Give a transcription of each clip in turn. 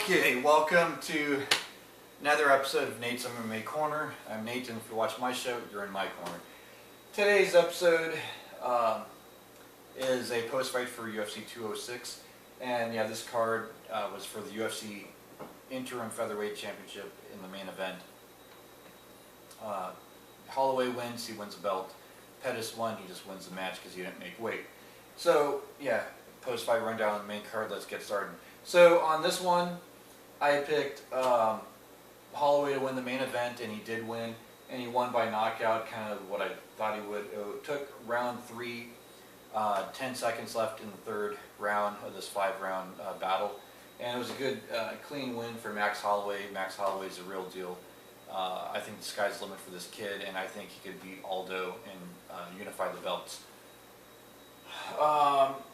Okay, welcome to another episode of Nate's MMA Corner. I'm Nate, and if you watch my show, you're in my corner. Today's episode is a post-fight for UFC 206, and yeah, this card was for the UFC Interim Featherweight Championship in the main event. Holloway wins, he wins a belt. Pettis won, he just wins the match because he didn't make weight. So yeah, post-fight rundown on the main card, let's get started. So on this one, I picked Holloway to win the main event, and he did win, and he won by knockout, kind of what I thought he would. It took round 3, 10 seconds left in the third round of this 5-round battle, and it was a good, clean win for Max Holloway. Max Holloway's a real deal. I think the sky's the limit for this kid, and I think he could beat Aldo and unify the belts.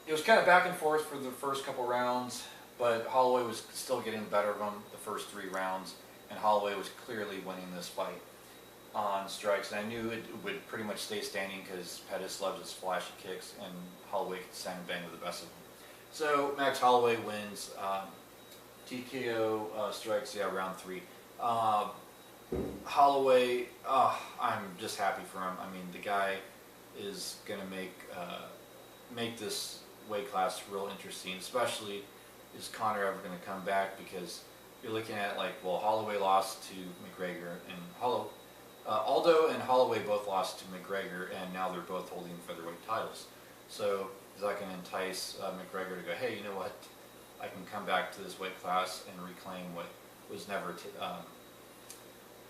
It was kind of back and forth for the first couple rounds, but Holloway was still getting the better of him the first 3 rounds, and Holloway was clearly winning this fight on strikes. And I knew it would pretty much stay standing because Pettis loves his flashy kicks, and Holloway could stand and bang with the best of them. So Max Holloway wins TKO strikes, yeah, round 3. Holloway, I'm just happy for him. I mean, the guy is going to make this weight class real interesting, especially is Conor ever going to come back, because you're looking at like, well, Holloway lost to McGregor, and Aldo and Holloway both lost to McGregor, and now they're both holding featherweight titles. So is that going to entice McGregor to go, hey, you know what, I can come back to this weight class and reclaim what was never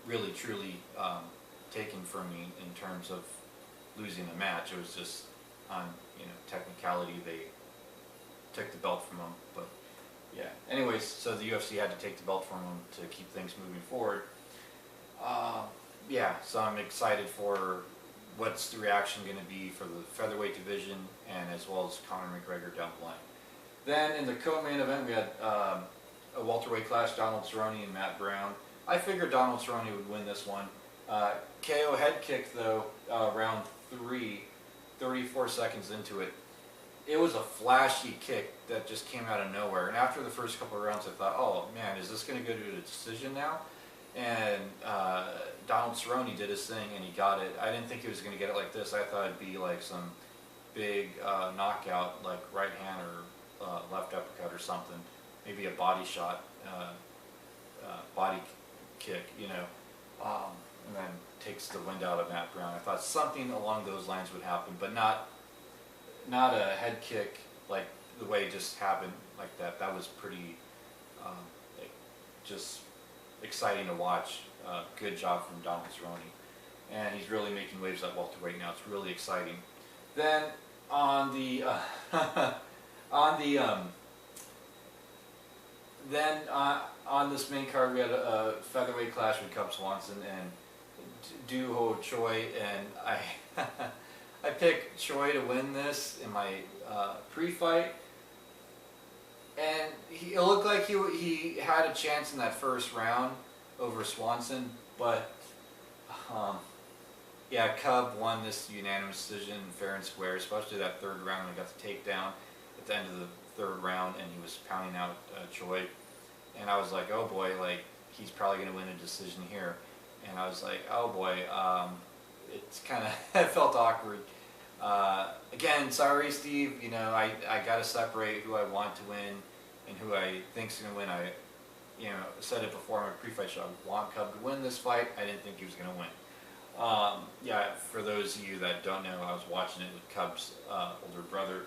really truly taken from me in terms of losing a match. It was just on, technicality, they took the belt from him. But yeah, anyways, so the UFC had to take the belt from him to keep things moving forward. Yeah, so I'm excited for what's the reaction going to be for the featherweight division, and as well as Conor McGregor down the line. Then in the co-main event, we had a welterweight clash, Donald Cerrone and Matt Brown. I figured Donald Cerrone would win this one. KO head kick though, round 3, 34 seconds into it. It was a flashy kick that just came out of nowhere. And after the first couple of rounds, I thought, oh man, is this going to go to a decision now? And Donald Cerrone did his thing, and he got it. I didn't think he was going to get it like this. I thought it'd be like some big knockout, like right hand or left uppercut or something. Maybe a body shot, body kick, and then takes the wind out of Matt Brown. I thought something along those lines would happen, but not a head kick like the way it just happened like that. That was pretty just exciting to watch. Good job from Donald Cerrone, and he's really making waves at welterweight now. It's really exciting. Then on the on this main card, we had a featherweight clash with Cub Swanson and Du Ho Choi, and I picked Choi to win this in my pre-fight, and it looked like he had a chance in that first round over Swanson, but yeah, Cub won this unanimous decision, fair and square, especially that third round when he got the takedown at the end of the third round, and he was pounding out Choi, and I was like, oh boy, like he's probably going to win a decision here. And I was like, oh boy, it's kind of, it felt awkward. Again, sorry Steve, I got to separate who I want to win and who I think's going to win. I, said it before in my pre-fight show, I want Cub to win this fight. I didn't think he was going to win. Yeah, for those of you that don't know, I was watching it with Cub's older brother,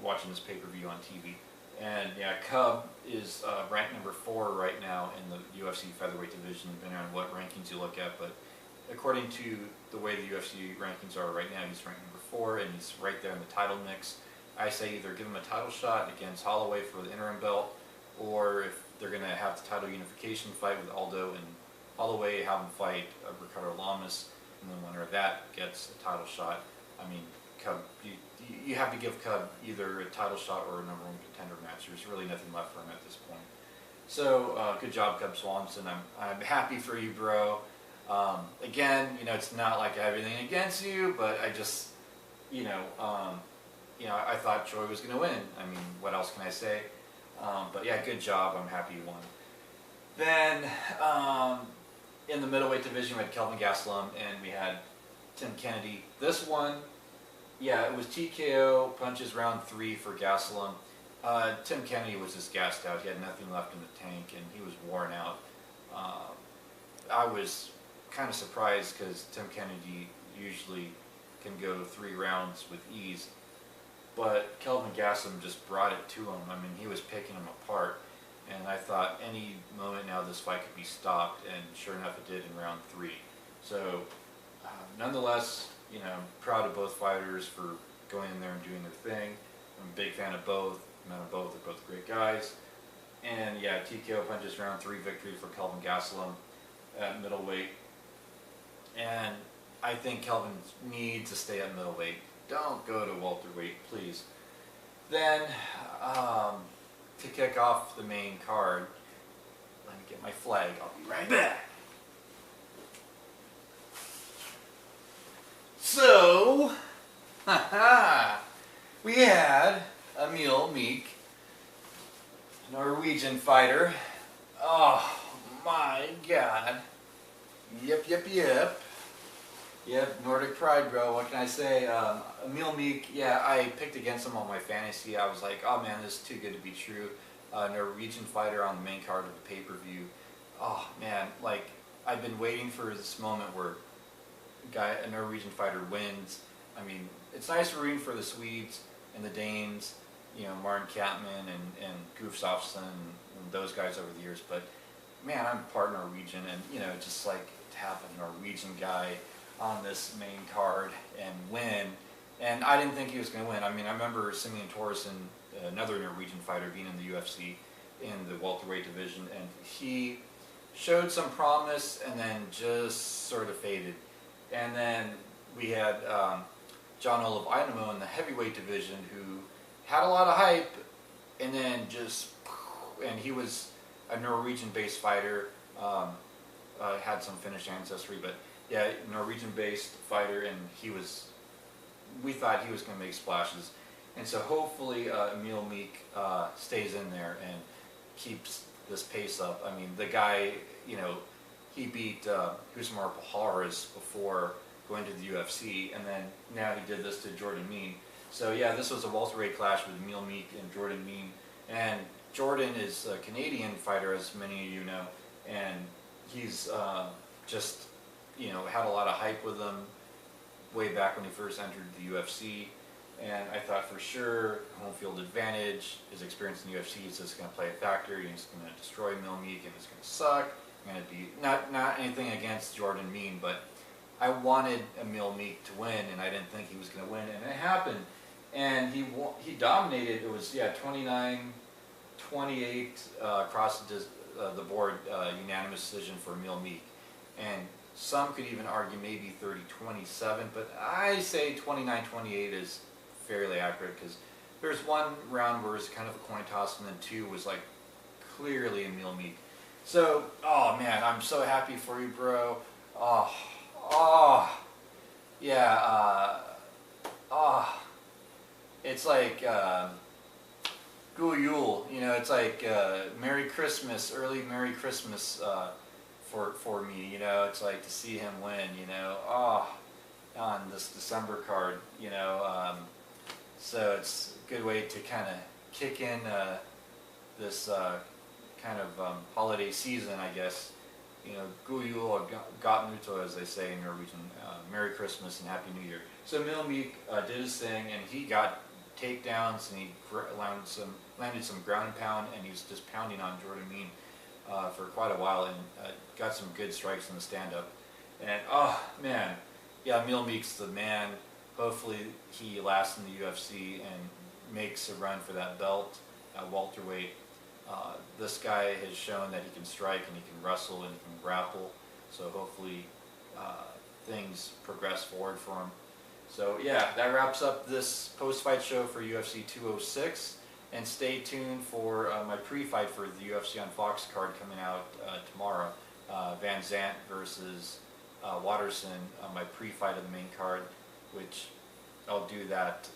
watching this pay-per-view on TV. And yeah, Cub is ranked number 4 right now in the UFC featherweight division, depending on what rankings you look at. But according to the way the UFC rankings are right now, he's ranked number 4, and he's right there in the title mix. I say either give him a title shot against Holloway for the interim belt, or if they're going to have the title unification fight with Aldo and Holloway, have him fight Ricardo Lamas, and the winner of that gets a title shot. I mean, Cub, you have to give Cub either a title shot or a number 1 contender match. There's really nothing left for him at this point. So good job, Cub Swanson. I'm happy for you, bro. Again, it's not like I have anything against you, but I just, I thought Choi was going to win. I mean, what else can I say? But yeah, good job. I'm happy you won. Then in the middleweight division, we had Kelvin Gastelum and we had Tim Kennedy. This one, yeah, it was TKO punches round 3 for Gastelum. Tim Kennedy was just gassed out. He had nothing left in the tank and he was worn out. I was kind of surprised because Tim Kennedy usually can go 3 rounds with ease. But Kelvin Gastelum just brought it to him. I mean, he was picking him apart. And I thought any moment now this fight could be stopped, and sure enough it did in round 3. So nonetheless, you know, proud of both fighters for going in there and doing their thing. I'm a big fan of both. They're both great guys. And yeah, TKO punches round 3 victory for Kelvin Gastelum at middleweight. And I think Kelvin needs to stay at middleweight. Don't go to welterweight, please. Then, to kick off the main card, let me get my flag. I'll be right back. So, we had Emil Meek, Norwegian fighter. Oh my God. Yep. Yep, Nordic pride, bro. What can I say? Emil Meek, yeah, I picked against him on my fantasy. I was like, oh man, this is too good to be true. Norwegian fighter on the main card of the pay-per-view. Oh man, like, I've been waiting for this moment where a Norwegian fighter wins. I mean, it's nice rooting for the Swedes and the Danes, you know, Martin Kampmann and Gustafsson and those guys over the years, but man, I'm part Norwegian, and you know, just like to have a Norwegian guy on this main card and win. And I didn't think he was going to win. I mean, I remember Simeon Thoresen, another Norwegian fighter, being in the UFC in the welterweight division, and he showed some promise and then just sort of faded. And then we had John Olaf Einemo in the heavyweight division, who had a lot of hype, and then and he was a Norwegian-based fighter, had some Finnish ancestry, but yeah, Norwegian-based fighter, and we thought he was going to make splashes. And so hopefully Emil Meek stays in there and keeps this pace up. I mean, the guy, you know, he beat Husmar Paharis before going to the UFC, and then now he did this to Jordan Mein. So yeah, this was a welterweight clash with Emil Meek and Jordan Mein. And Jordan is a Canadian fighter, as many of you know, and he's just, you know, had a lot of hype with him way back when he first entered the UFC, and I thought for sure home field advantage, his experience in the UFC is just going to play a factor. He's going to destroy Emil Meek, and it's going to suck. Going to be not anything against Jordan Mein, but I wanted Emil Meek to win, and I didn't think he was going to win, and it happened. And he dominated. It was 29-28 across the board, unanimous decision for Emil Meek, and some could even argue maybe 30-27, but I say 29-28 is fairly accurate, because there's one round where it was kind of a coin toss, and then 2 was like clearly Emil Meek. So, oh man, I'm so happy for you, bro. It's like Gu Yule, you know, it's like Merry Christmas, early Merry Christmas for me, you know. It's like to see him win, you know, on this December card, you know. So it's a good way to kind of kick in this kind of holiday season, I guess. You know, God Jul or Gott Nyttår, as they say in Norwegian. Merry Christmas and Happy New Year. So Emil Meek did his thing, and he got takedowns, and he landed some ground and pound, and he was just pounding on Jordan Mein for quite a while, and got some good strikes in the stand-up. And oh man, yeah, Emil Meek's the man. Hopefully he lasts in the UFC and makes a run for that belt at welterweight. This guy has shown that he can strike and he can wrestle and he can grapple, so hopefully things progress forward for him. So yeah, that wraps up this post-fight show for UFC 206, and stay tuned for my pre-fight for the UFC on Fox card coming out tomorrow. Van Zandt versus Watterson, my pre-fight of the main card, which I'll do that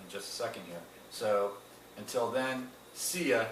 in just a second here. So until then, see ya.